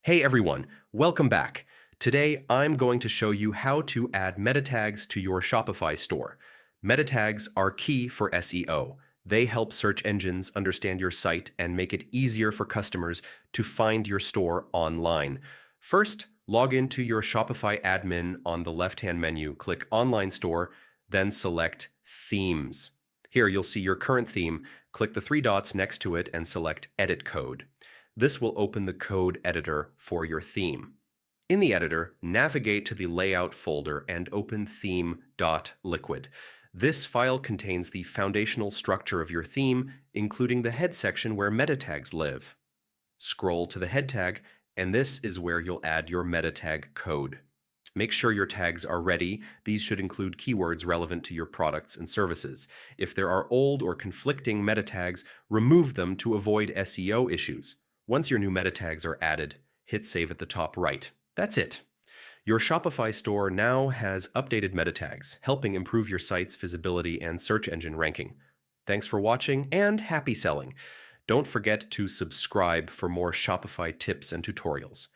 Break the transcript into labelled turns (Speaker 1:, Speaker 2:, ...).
Speaker 1: Hey everyone, welcome back. Today I'm going to show you how to add meta tags to your Shopify store. Meta tags are key for SEO. They help search engines understand your site and make it easier for customers to find your store online. First, log into your Shopify admin on the left-hand menu, click Online Store, then select Themes. Here you'll see your current theme. Click the three dots next to it and select Edit Code. This will open the code editor for your theme. In the editor, navigate to the Layout folder and open theme.liquid. This file contains the foundational structure of your theme, including the head section where meta tags live. Scroll to the head tag, and this is where you'll add your meta tag code. Make sure your tags are ready. These should include keywords relevant to your products and services. If there are old or conflicting meta tags, remove them to avoid SEO issues. Once your new meta tags are added, hit Save at the top right. That's it. Your Shopify store now has updated meta tags, helping improve your site's visibility and search engine ranking. Thanks for watching and happy selling. Don't forget to subscribe for more Shopify tips and tutorials.